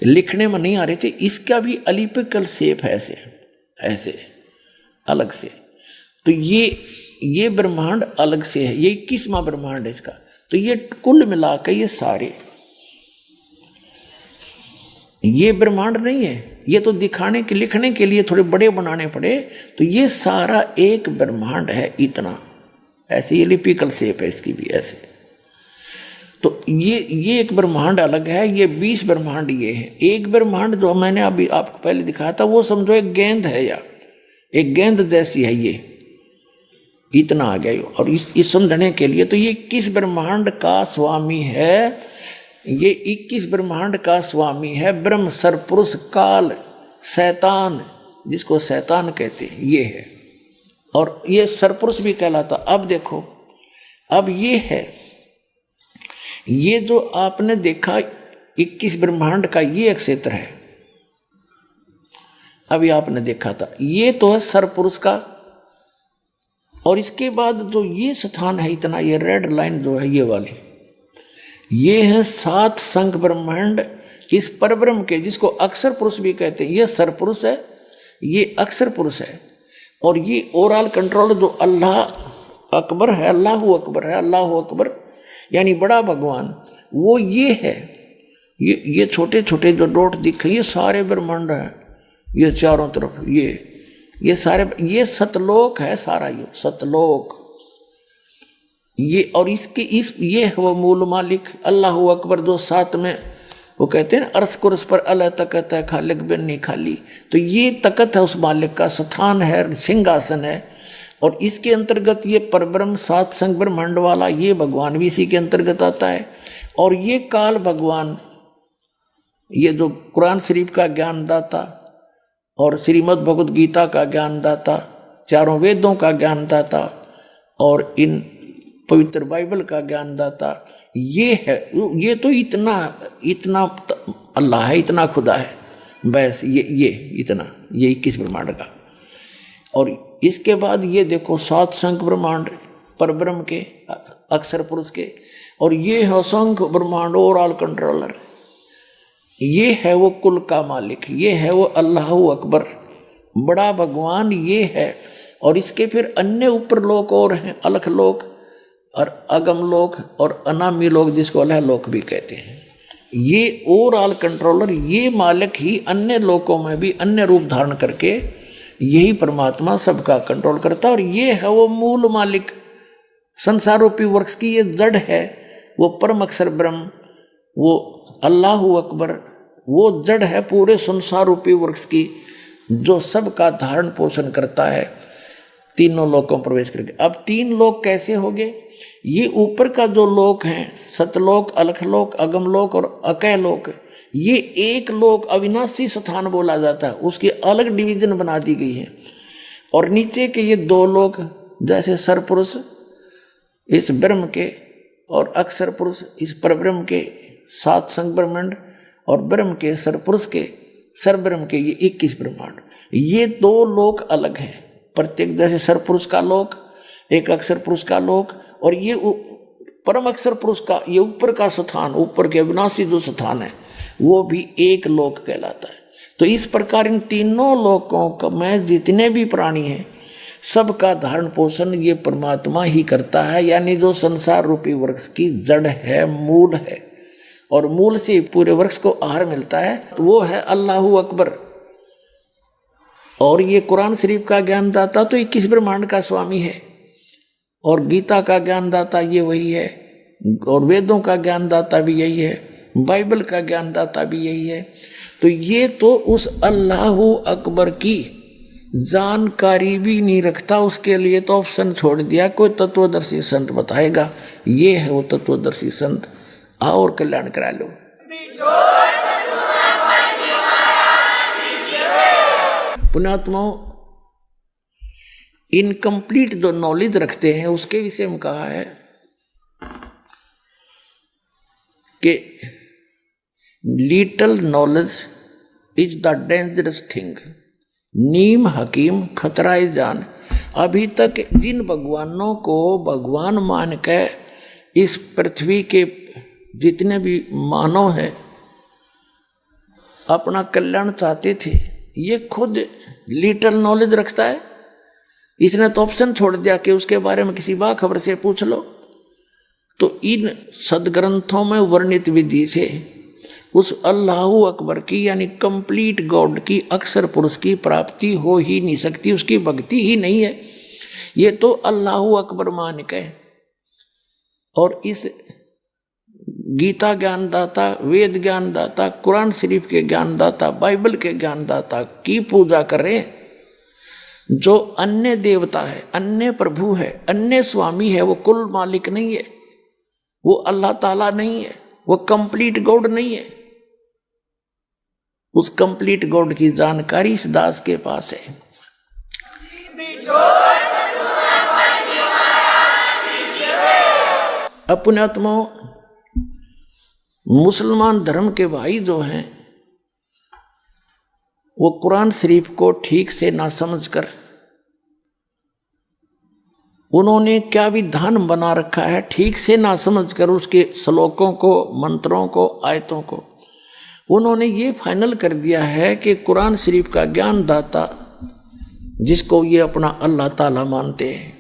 लिखने में नहीं आ रहे थे। इसका भी एलिप्टिकल शेप है, ऐसे ऐसे अलग से। तो ये ब्रह्मांड अलग से है, ये 21वां ब्रह्मांड है इसका। तो ये कुल मिलाकर ये सारे ये ब्रह्मांड नहीं है, ये तो दिखाने के लिखने के लिए थोड़े बड़े बनाने पड़े। तो ये सारा एक ब्रह्मांड है इतना, ऐसे एलिप्टिकल शेप है इसकी भी ऐसे। तो ये एक ब्रह्मांड अलग है, ये 20 ब्रह्मांड ये है। एक ब्रह्मांड जो मैंने अभी आपको पहले दिखाया था वो समझो एक गेंद है, या एक गेंद जैसी है, ये इतना आ गया। और इस समझने के लिए तो ये 21 ब्रह्मांड का स्वामी है, ये 21 ब्रह्मांड का स्वामी है ब्रह्म, सरपुरुष, काल, शैतान, जिसको शैतान कहते हैं, ये है। और ये सरपुरुष भी कहलाता। अब देखो, अब ये है, ये जो आपने देखा 21 ब्रह्मांड का ये एक क्षेत्र है, अभी आपने देखा था, ये तो है सरपुरुष का। और इसके बाद जो ये स्थान है इतना, ये रेड लाइन जो है ये वाली, ये है 7 संख ब्रह्मांड इस परब्रह्म के, जिसको अक्षर पुरुष भी कहते हैं। ये सरपुरुष है, ये अक्षर पुरुष है। और ये ओवरऑल कंट्रोल जो अल्लाह अकबर है, अल्लाहु अकबर है, अल्लाहु अकबर यानी बड़ा भगवान, वो ये है। ये छोटे छोटे जो डॉट दिखे ये सारे ब्रह्मांड हैं, ये चारों तरफ ये सारे, ये सतलोक है सारा, ये सतलोक ये। और इसके ये है वो मूल मालिक अल्लाहु अकबर, जो 7 में वो कहते हैं अर्श कुर्स पर अल्लाह तकत है, खालिक बिन नहीं खाली। तो ये तकत है उस मालिक का, स्थान है, सिंहासन है। और इसके अंतर्गत ये परब्रह्म 7 संख ब्रह्मांड वाला ये भगवान भी इसी के अंतर्गत आता है। और ये काल भगवान, ये जो कुरान शरीफ का ज्ञानदाता और श्रीमद् भगवद गीता का ज्ञानदाता, चारों वेदों का ज्ञानदाता और इन पवित्र बाइबल का ज्ञानदाता, ये है। ये तो इतना अल्लाह है, इतना खुदा है, बस ये इतना, ये 21 ब्रह्मांड का। और इसके बाद ये देखो 7 संख ब्रह्मांड परब्रह्म के, अक्षर पुरुष के। और ये है असंख्य ब्रह्मांड ओवरऑल कंट्रोलर, ये है वो कुल का मालिक, ये है वो अल्लाहु अकबर, बड़ा भगवान ये है। और इसके फिर अन्य ऊपर लोक और हैं, अलख लोक और अगम लोक और अनामी लोक, जिसको अलह लोक भी कहते हैं। ये ओवरऑल कंट्रोलर, ये मालिक ही अन्य लोकों में भी अन्य रूप धारण करके यही परमात्मा सबका कंट्रोल करता है। और ये है वो मूल मालिक, संसार रूपी वृक्ष की ये जड़ है, वो परम अक्षर ब्रह्म, वो अल्लाहु अकबर, वो जड़ है पूरे संसार रूपी वृक्ष की, जो सबका धारण पोषण करता है तीनों लोकों में प्रवेश करके। अब 3 लोक कैसे हो गए? ये ऊपर का जो लोक हैं, सतलोक, अलखलोक, अगमलोक और अकैलोक, ये एक लोक अविनाशी स्थान बोला जाता है, उसकी अलग डिवीजन बना दी गई है। और नीचे के ये 2 लोक, जैसे सरपुरुष इस ब्रह्म के और अक्षर पुरुष इस परब्रह्म के 7 संख ब्रह्मांड, और ब्रह्म के सरपुरुष के सरब्रह्म के ये 21 ब्रह्मांड, ये 2 लोक अलग हैं प्रत्येक। जैसे सरपुरुष का लोक, एक अक्षर पुरुष का लोक, और ये परम अक्षर पुरुष का ये ऊपर का स्थान, ऊपर के अविनाशी जो स्थान है, वो भी एक लोक कहलाता है। तो इस प्रकार इन तीनों लोकों में जितने भी प्राणी हैं, सबका धारण पोषण ये परमात्मा ही करता है। यानी जो संसार रूपी वृक्ष की जड़ है, मूल है, और मूल से पूरे वृक्ष को आहार मिलता है, वो है अल्लाहु अकबर। और ये कुरान शरीफ का ज्ञानदाता तो 21 ब्रह्मांड का स्वामी है, और गीता का ज्ञानदाता ये वही है, और वेदों का ज्ञानदाता भी यही है, बाइबल का ज्ञानदाता भी यही है। तो ये तो उस अल्लाहु अकबर की जानकारी भी नहीं रखता, उसके लिए तो ऑप्शन छोड़ दिया, कोई तत्वदर्शी संत बताएगा। ये है वो तत्वदर्शी संत, आओ और कल्याण करा लो। पुण्यात्माओं, इनकम्प्लीट जो नॉलेज रखते हैं उसके विषय में कहा है कि little knowledge is the dangerous thing, नीम हकीम खतराए जान। अभी तक जिन भगवानों को भगवान मान के इस पृथ्वी के जितने भी मानव हैं अपना कल्याण चाहते थे, ये खुद लिटल नॉलेज रखता है। इसने तो ऑप्शन छोड़ दिया कि उसके बारे में किसी बाखबर से पूछ लो। तो इन सदग्रंथों में वर्णित विधि से उस अल्लाहु अकबर की यानी कंप्लीट गॉड की अक्षर पुरुष की प्राप्ति हो ही नहीं सकती, उसकी भक्ति ही नहीं है। ये तो अल्लाहु अकबर मान के और इस गीता ज्ञानदाता, वेद ज्ञानदाता, कुरान शरीफ के ज्ञानदाता, बाइबल के ज्ञानदाता की पूजा करें। जो अन्य देवता है, अन्य प्रभु है, अन्य स्वामी है, वो कुल मालिक नहीं है, वो अल्लाह ताला नहीं है, वो कंप्लीट गॉड नहीं है। उस कंप्लीट गॉड की जानकारी इस दास के पास है। अपने आत्मा मुसलमान धर्म के भाई जो हैं वो कुरान शरीफ को ठीक से ना समझकर उन्होंने क्या विधान बना रखा है, ठीक से ना समझकर उसके श्लोकों को, मंत्रों को, आयतों को उन्होंने ये फाइनल कर दिया है कि कुरान शरीफ का ज्ञान दाता जिसको ये अपना अल्लाह ताला मानते हैं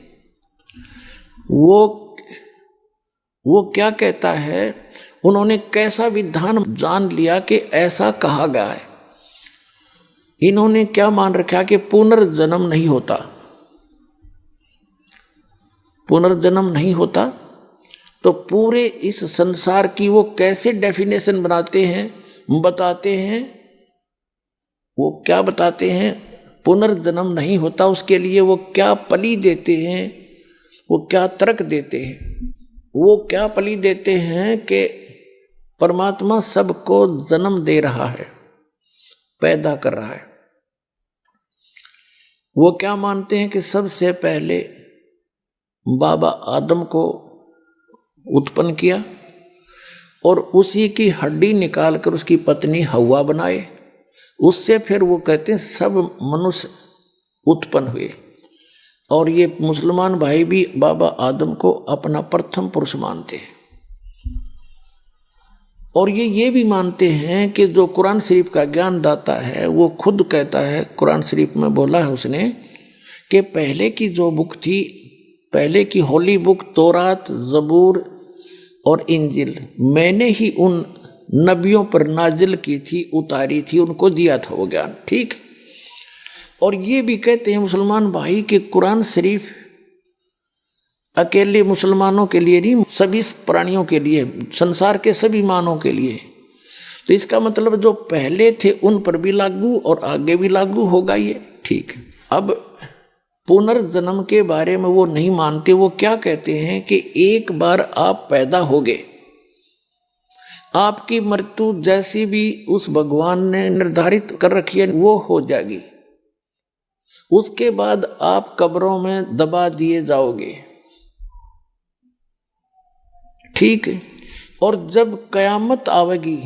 वो क्या कहता है, उन्होंने कैसा विधान जान लिया कि ऐसा कहा गया है। इन्होंने क्या मान रखा कि पुनर्जन्म नहीं होता, पुनर्जन्म नहीं होता। तो पूरे इस संसार की वो कैसे डेफिनेशन बनाते हैं, बताते हैं। वो क्या बताते हैं, पुनर्जन्म नहीं होता, उसके लिए वो क्या पली देते हैं, वो क्या तर्क देते हैं। वो क्या पली देते हैं कि परमात्मा सबको जन्म दे रहा है, पैदा कर रहा है। वो क्या मानते हैं कि सबसे पहले बाबा आदम को उत्पन्न किया और उसी की हड्डी निकालकर उसकी पत्नी हव्वा बनाए, उससे फिर वो कहते हैं सब मनुष्य उत्पन्न हुए। और ये मुसलमान भाई भी बाबा आदम को अपना प्रथम पुरुष मानते हैं। और ये भी मानते हैं कि जो कुरान शरीफ का ज्ञान दाता है वो खुद कहता है, कुरान शरीफ में बोला है उसने कि पहले की जो बुक थी, पहले की होली बुक तौरात, जबूर और इंजिल मैंने ही उन नबियों पर नाजिल की थी, उतारी थी, उनको दिया था वो ज्ञान। ठीक। और ये भी कहते हैं मुसलमान भाई कि कुरान शरीफ अकेले मुसलमानों के लिए नहीं, सभी प्राणियों के लिए, संसार के सभी मानवों के लिए। तो इसका मतलब जो पहले थे उन पर भी लागू और आगे भी लागू होगा ये। ठीक। अब पुनर्जन्म के बारे में वो नहीं मानते। वो क्या कहते हैं कि एक बार आप पैदा हो गए, आपकी मृत्यु जैसी भी उस भगवान ने निर्धारित कर रखी है वो हो जाएगी। उसके बाद आप कब्रों में दबा दिए जाओगे। ठीक। और जब कयामत आवेगी,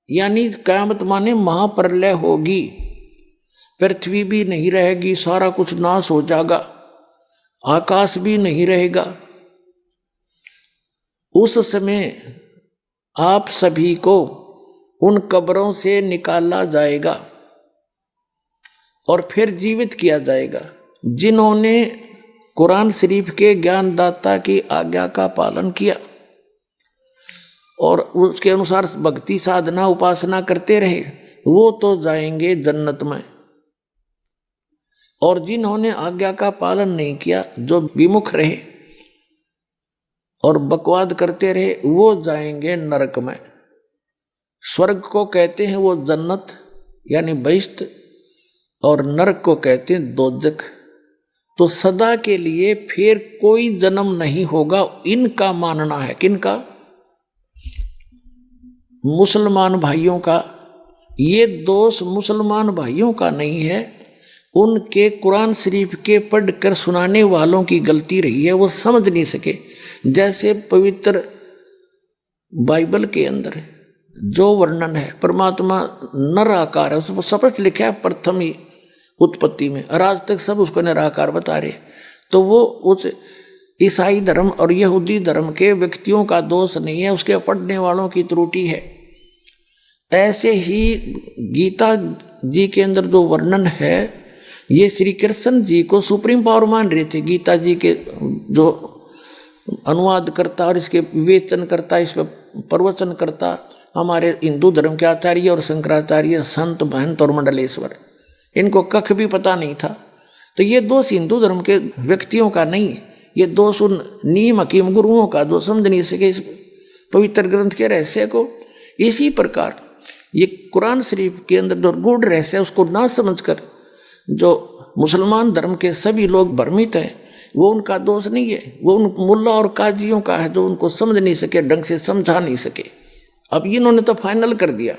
यानी कयामत माने महाप्रलय होगी, पृथ्वी भी नहीं रहेगी, सारा कुछ नाश हो जाएगा, आकाश भी नहीं रहेगा। उस समय आप सभी को उन कब्रों से निकाला जाएगा और फिर जीवित किया जाएगा। जिन्होंने कुरान शरीफ के ज्ञानदाता की आज्ञा का पालन किया और उसके अनुसार भक्ति साधना उपासना करते रहे, वो तो जाएंगे जन्नत में। और जिन्होंने आज्ञा का पालन नहीं किया, जो विमुख रहे और बकवाद करते रहे, वो जाएंगे नरक में। स्वर्ग को कहते हैं वो जन्नत यानी बहिश्त, और नरक को कहते हैं दोजख। तो सदा के लिए फिर कोई जन्म नहीं होगा, इनका मानना है। किनका? मुसलमान भाइयों का। ये दोष मुसलमान भाइयों का नहीं है, उनके कुरान शरीफ के पढ़कर सुनाने वालों की गलती रही है, वो समझ नहीं सके। जैसे पवित्र बाइबल के अंदर जो वर्णन है परमात्मा निराकार है, उसको स्पष्ट लिखा है प्रथम ही उत्पत्ति में, और आज तक सब उसको निराकार बता रहे। तो वो उस ईसाई धर्म और यहूदी धर्म के व्यक्तियों का दोष नहीं है, उसके पढ़ने वालों की त्रुटि है। ऐसे ही गीता जी के अंदर जो वर्णन है, ये श्री कृष्ण जी को सुप्रीम पावर मान रहे थे। गीता जी के जो अनुवाद करता और इसके विवेचन करता, इस पर प्रवचन करता हमारे हिंदू धर्म के आचार्य और शंकराचार्य, संत महंत और मंडलेश्वर, इनको कख भी पता नहीं था। तो ये दोष हिंदू धर्म के व्यक्तियों का नहीं है, ये दोष उन नीम हकीम गुरुओं का, जो समझ नहीं सके इस पवित्र ग्रंथ के रहस्य को। इसी प्रकार ये कुरान शरीफ के अंदर जो गूढ़ रहस्य है, उसको ना समझकर जो मुसलमान धर्म के सभी लोग भ्रमित हैं, वो उनका दोष नहीं है, वो उन मुल्ला और काजियों का है, जो उनको समझ नहीं सके, ढंग से समझा नहीं सके। अब इन्होंने तो फाइनल कर दिया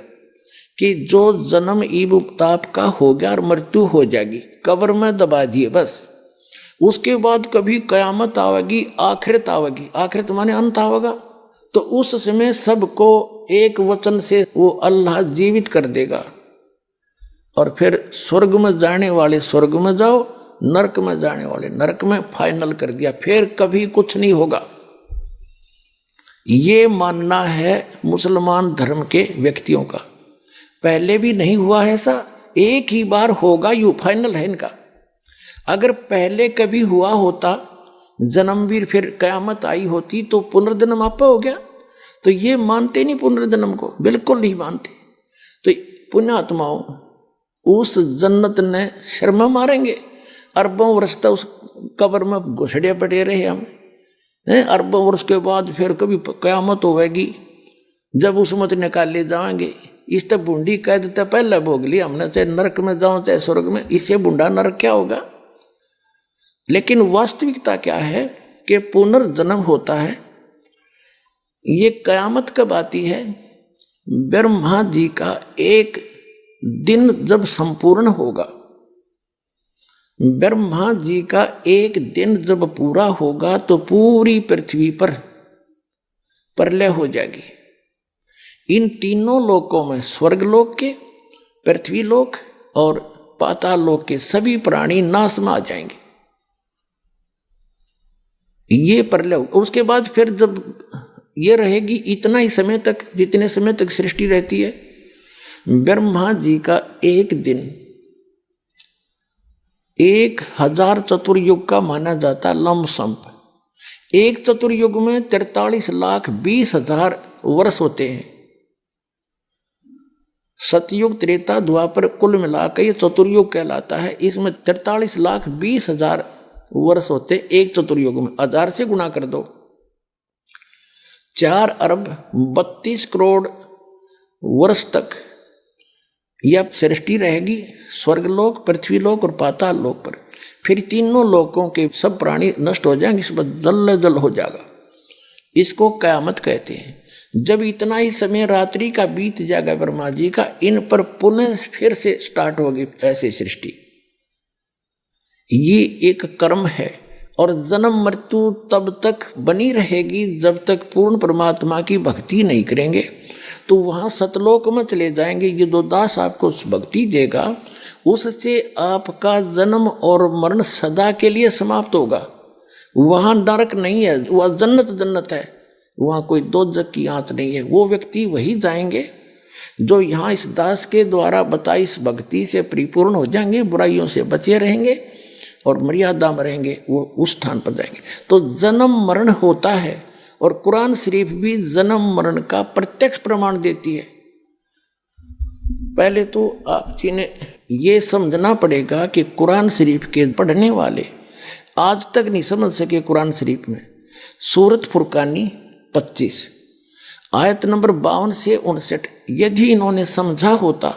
कि जो जन्म ईब ताप का हो गया और मृत्यु हो जाएगी, कब्र में दबा दिए बस, उसके बाद कभी कयामत आवेगी, आखिरत आवेगी। आखिरत माने अंत आवेगा, तो उस समय सबको एक वचन से वो अल्लाह जीवित कर देगा, और फिर स्वर्ग में जाने वाले स्वर्ग में जाओ, नरक में जाने वाले नरक में, फाइनल कर दिया। फिर कभी कुछ नहीं होगा। ये मानना है मुसलमान धर्म के व्यक्तियों का। पहले भी नहीं हुआ ऐसा, एक ही बार होगा, यू फाइनल है इनका। अगर पहले कभी हुआ होता जन्मवीर, फिर कयामत आई होती, तो पुनर्जन्म आपा हो गया। तो ये मानते नहीं पुनर्जन्म को, बिल्कुल नहीं मानते। तो पुण्यात्माओं, उस जन्नत ने शर्मा मारेंगे। अरबों वर्ष तक उस कब्र में घुसड़े पड़े रहे हम, अरबों वर्ष के बाद फिर कभी कयामत होगी, जब उस मत निकाल ले जाएंगे। इस तक बूंदी कह देता पहले भोग लिया हमने, चाहे नरक में जाओ चाहे स्वर्ग में, इससे बूंदा नरक क्या होगा। लेकिन वास्तविकता क्या है कि पुनर्जन्म होता है। ये कयामत कब आती है? ब्रह्मा जी का एक दिन जब संपूर्ण होगा, ब्रह्मा जी का एक दिन जब पूरा होगा, तो पूरी पृथ्वी पर प्रलय हो जाएगी। इन तीनों लोकों में, स्वर्ग लोक के, पृथ्वी लोक और पाताल लोक के सभी प्राणी नाश में आ जाएंगे। ये प्रलय, उसके बाद फिर जब ये रहेगी इतना ही समय तक, जितने समय तक सृष्टि रहती है, ब्रह्मा जी का एक दिन 1000 चतुर्युग का माना जाता है लमसम। एक चतुर्युग में 43,20,000 वर्ष होते हैं। सतयुग, त्रेता, द्वापर कुल मिलाकर ये चतुर्युग कहलाता है। इसमें 43,20,000 वर्ष होते एक चतुर्युग में। 1000 से गुणा कर दो, 4 अरब 32 करोड़ वर्ष तक यह सृष्टि रहेगी, स्वर्गलोक, पृथ्वीलोक और पाताल लोक पर। फिर तीनों लोकों के सब प्राणी नष्ट हो जाएंगे, इस पर जल जल हो जाएगा। इसको कयामत कहते हैं। जब इतना ही समय रात्रि का बीत जाएगा ब्रह्मा जी का, इन पर पुनः फिर से स्टार्ट होगी ऐसे सृष्टि। ये एक कर्म है, और जन्म मृत्यु तब तक बनी रहेगी जब तक पूर्ण परमात्मा की भक्ति नहीं करेंगे। तो वहाँ सतलोक में चले जाएंगे। ये जो दास आपको भक्ति देगा, उससे आपका जन्म और मरण सदा के लिए समाप्त होगा। वहाँ नरक नहीं है, वह जन्नत जन्नत है, वहाँ कोई दोजख की आंच नहीं है। वो व्यक्ति वही जाएंगे जो यहाँ इस दास के द्वारा बताई इस भक्ति से परिपूर्ण हो जाएंगे, बुराइयों से बचे रहेंगे और मर्यादा में रहेंगे, वो उस स्थान पर जाएंगे। तो जन्म मरण होता है, और कुरान शरीफ भी जन्म मरण का प्रत्यक्ष प्रमाण देती है। पहले तो आप जी ने ये समझना पड़ेगा कि कुरान शरीफ के पढ़ने वाले आज तक नहीं समझ सके। कुरान शरीफ में सूरत फुरकानी 25 आयत नंबर 52 से 59 यदि इन्होंने समझा होता,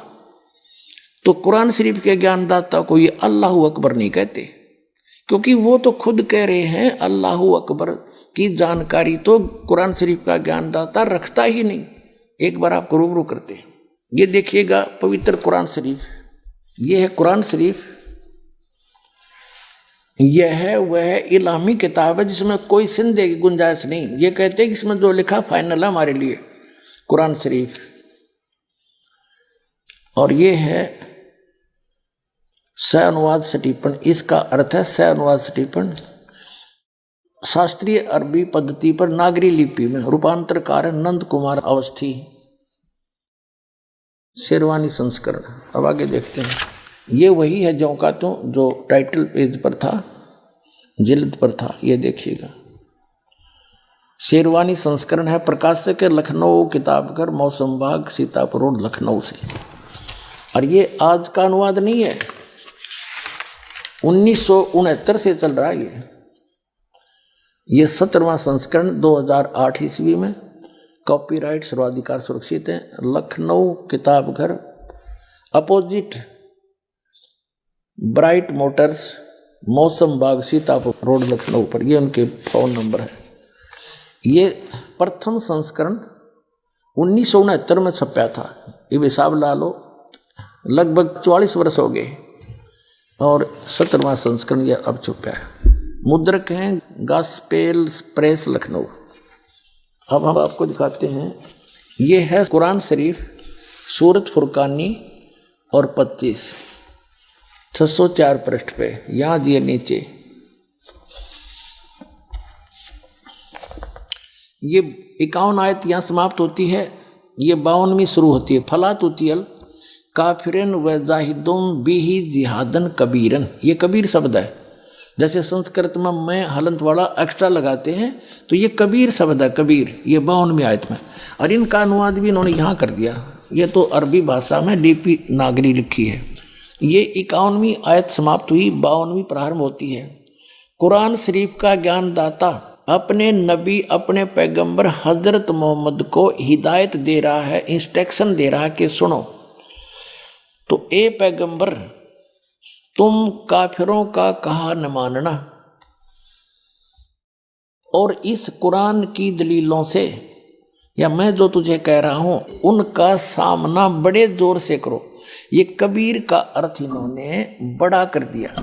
तो कुरान शरीफ के ज्ञानदाता को ये अल्लाहू अकबर नहीं कहते, क्योंकि वो तो खुद कह रहे हैं अल्लाहू अकबर की जानकारी तो कुरान शरीफ का ज्ञानदाता रखता ही नहीं। एक बार आपको रूबरू करते हैं। ये देखिएगा पवित्र कुरान शरीफ, ये है कुरान शरीफ यह वह इलामी किताब है जिसमें कोई सिंधे की गुंजाइश नहीं। ये कहते हैं कि इसमें जो लिखा फाइनल है हमारे लिए, कुरान शरीफ। और ये है स अनुवाद सटीपन, इसका अर्थ है स अनुवाद सटीपन शास्त्रीय अरबी पद्धति पर नागरी लिपि में रूपांतरकार है नंद कुमार अवस्थी, शेरवानी संस्करण। अब आगे देखते हैं। ये वही है ज्यों का त्यों जो टाइटल पेज पर था, जिल्द पर था, ये देखिएगा। शेरवानी संस्करण है, प्रकाशक है लखनऊ किताबघर, मौसम बाग, सीतापुर रोड, लखनऊ से। और ये आज का अनुवाद नहीं है, 1969 से चल रहा है ये 17वां संस्करण 2008 ईस्वी में। कॉपीराइट सर्वाधिकार सुरक्षित है। Lucknow Kitabghar, opposite bright Motors, मौसम बाग, सीतापुर रोड, लखनऊ पर। ये उनके फ़ोन नंबर है। ये प्रथम संस्करण 1969 में छपा था। ये हिसाब ला लो, लगभग 44 वर्ष हो गए। और 17वां संस्करण ये अब छपा है। मुद्रक हैं गॉस्पेल प्रेस, लखनऊ। अब हम आपको दिखाते हैं। ये है कुरान शरीफ, सूरत फुरकानी और 25, 604 पृष्ठ पे, यहाँ दिए नीचे। ये 51 आयत यहाँ समाप्त होती है, ये 52वीं शुरू होती है। फला तुतियल काफिरन व जाहिदुम बिही जिहादन कबीरन, ये कबीर शब्द है। जैसे संस्कृत में मैं हलंत वाला एक्स्ट्रा लगाते हैं तो ये कबीर शब्द है, कबीर, ये 52वीं आयत में। और इनका अनुवाद भी इन्होंने यहाँ कर दिया। ये तो अरबी भाषा में डीपी नागरी लिखी है। ये 51वीं आयत समाप्त हुई, 52वीं प्रारंभ होती है। कुरान शरीफ का ज्ञानदाता अपने नबी, अपने पैगंबर हजरत मोहम्मद को हिदायत दे रहा है, इंस्ट्रक्शन दे रहा है कि सुनो। तो ए पैगंबर, तुम काफिरों का कहा न मानना और इस कुरान की दलीलों से, या मैं जो तुझे कह रहा हूं उनका सामना बड़े जोर से करो। ये कबीर का अर्थ इन्होंने बड़ा कर दिया।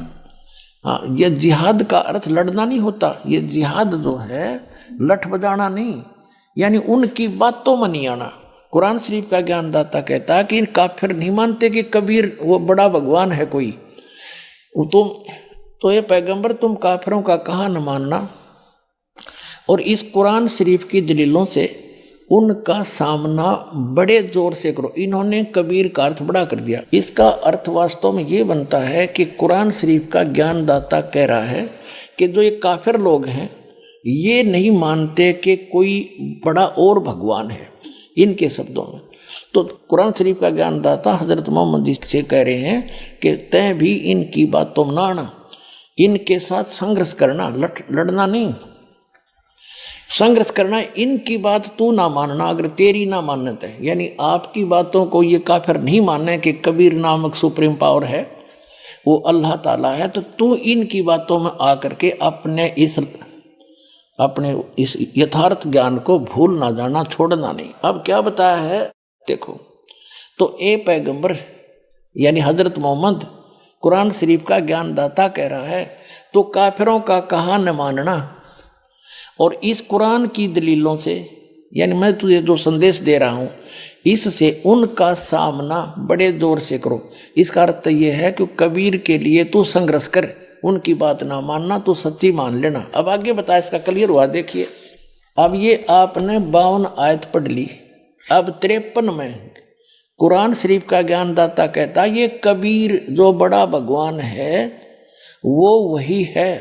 हाँ, ये जिहाद का अर्थ लड़ना नहीं होता। ये जिहाद जो है लठ बजाना नहीं, यानी उनकी बातों में नहीं आना। कुरान शरीफ का ज्ञानदाता कहता है कि इन काफिर नहीं मानते कि कबीर वो बड़ा भगवान है कोई। तुम तो ये पैगंबर, तुम काफिरों का कहा न मानना और इस कुरान शरीफ की दलीलों से उनका सामना बड़े जोर से करो। इन्होंने कबीर का अर्थ बड़ा कर दिया। इसका अर्थ वास्तव में ये बनता है कि कुरान शरीफ का ज्ञानदाता कह रहा है कि जो ये काफिर लोग हैं ये नहीं मानते कि कोई बड़ा और भगवान है, इनके शब्दों में। तो कुरान शरीफ का ज्ञानदाता हजरत मोहम्मद जी से कह रहे हैं कि तय भी इनकी बातों में ना आना, इनके साथ संघर्ष करना, लड़ना नहीं, संघर्ष करना। इनकी बात तू ना मानना अगर तेरी ना मान्यत है, यानी आपकी बातों को ये काफिर नहीं मानने कि कबीर नामक सुप्रीम पावर है, वो अल्लाह ताला है। तो तू इनकी बातों में आकर के अपने इस यथार्थ ज्ञान को भूल ना जाना, छोड़ना नहीं। अब क्या बताया है देखो। तो ए पैगंबर यानी हजरत मोहम्मद कुरान शरीफ का ज्ञानदाता कह रहा है तो काफिरों का कहा न मानना और इस कुरान की दलीलों से, यानी मैं तुझे जो संदेश दे रहा हूँ इससे उनका सामना बड़े जोर से करो। इसका अर्थ यह है कि कबीर के लिए तू संघर्ष कर, उनकी बात ना मानना, तो सच्ची मान लेना। अब आगे बताया, इसका क्लियर हुआ देखिए। अब ये आपने 52 आयत पढ़ ली। अब 53 में कुरान शरीफ का ज्ञानदाता कहता ये कबीर जो बड़ा भगवान है वो वही है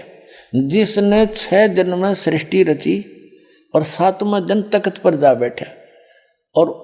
जिसने 6 दिन में सृष्टि रची और 7वें दिन तख्त पर जा बैठा और